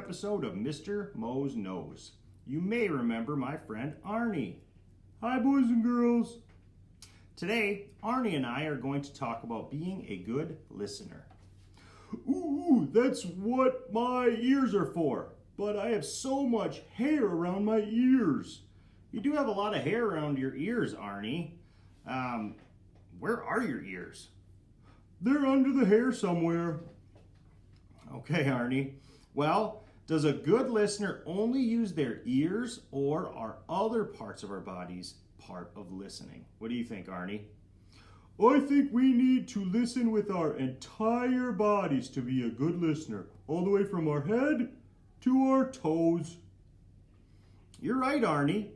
episode of Mr. Mohs Knows. You may remember my friend Arnie. Hi, boys and girls. Today, Arnie and I are going to talk about being a good listener. Ooh, that's what my ears are for. But I have so much hair around my ears. You do have a lot of hair around your ears, Arnie. Where are your ears? They're under the hair somewhere. Okay, Arnie. Well, does a good listener only use their ears, or are other parts of our bodies part of listening? What do you think, Arnie? I think we need to listen with our entire bodies to be a good listener, all the way from our head to our toes. You're right, Arnie.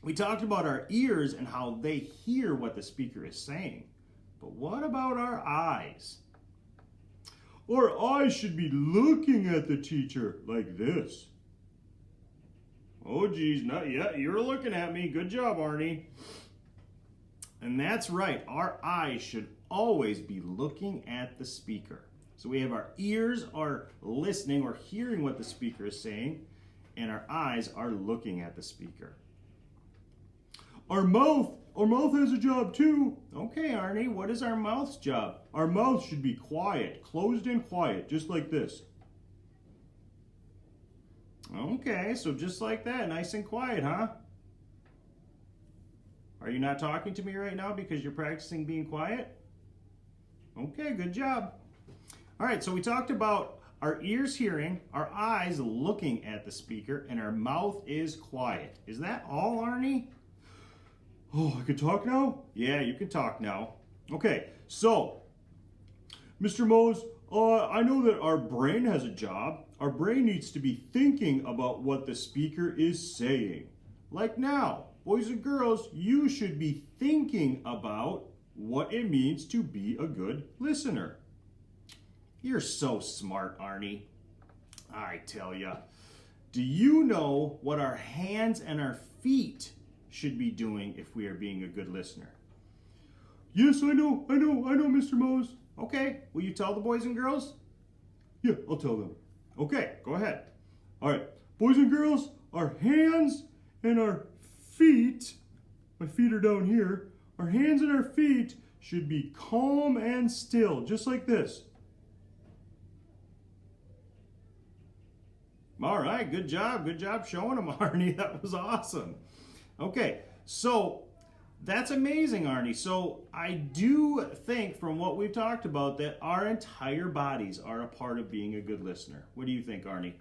We talked about our ears and how they hear what the speaker is saying. But what about our eyes? Our eyes should be looking at the teacher like this. Oh, geez, not yet. You're looking at me. Good job, Arnie. And that's right. Our eyes should always be looking at the speaker. So we have our ears are listening or hearing what the speaker is saying, and our eyes are looking at the speaker. Our mouth has a job too. Okay, Arnie, what is our mouth's job? Our mouth should be quiet, closed and quiet, just like this. Okay, so just like that, nice and quiet, huh? Are you not talking to me right now because you're practicing being quiet? Okay, good job. All right, so we talked about our ears hearing, our eyes looking at the speaker, and our mouth is quiet. Is that all, Arnie? Oh, I can talk now? Yeah, you can talk now. Okay, so, Mr. Mohs, I know that our brain has a job. Our brain needs to be thinking about what the speaker is saying. Like now, boys and girls, you should be thinking about what it means to be a good listener. You're so smart, Arnie. I tell ya. Do you know What our hands and our feet should be doing if we are being a good listener? Yes, I know, Mr. Mohs. Okay, will you tell the boys and girls? Yeah, I'll tell them. Okay, go ahead. All right, boys and girls, our hands and our feet, my feet are down here, our hands and our feet should be calm and still, just like this. All right, good job showing them, Arnie. That was awesome. Okay, so that's amazing, Arnie. So I do think from what we've talked about that our entire bodies are a part of being a good listener. What do you think, Arnie?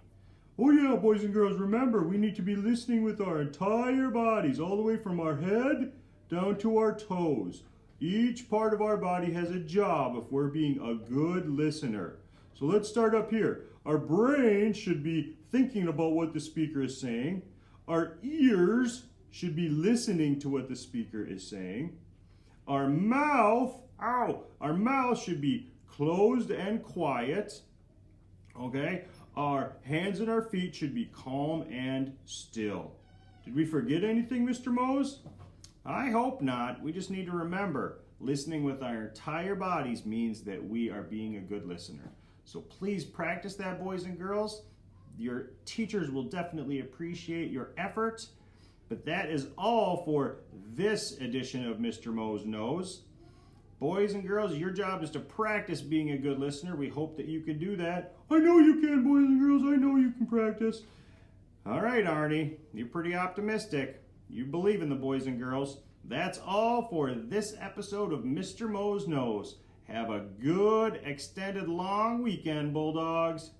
Oh yeah, boys and girls, remember, we need to be listening with our entire bodies, all the way from our head down to our toes. Each part of our body has a job if we're being a good listener. So let's start up here. Our brain should be thinking about what the speaker is saying. Our ears should be listening to what the speaker is saying. Our mouth should be closed and quiet. Okay? Our hands and our feet should be calm and still. Did we forget anything, Mr. Mohs? I hope not. We just need to remember, listening with our entire bodies means that we are being a good listener. So please practice that, boys and girls. Your teachers will definitely appreciate your effort. But that is all for this edition of Mr. Mohs Knows. Boys and girls, your job is to practice being a good listener. We hope that you can do that. I know you can, boys and girls. I know you can practice. All right, Arnie. You're pretty optimistic. You believe in the boys and girls. That's all for this episode of Mr. Mohs Knows. Have a good, extended, long weekend, Bulldogs.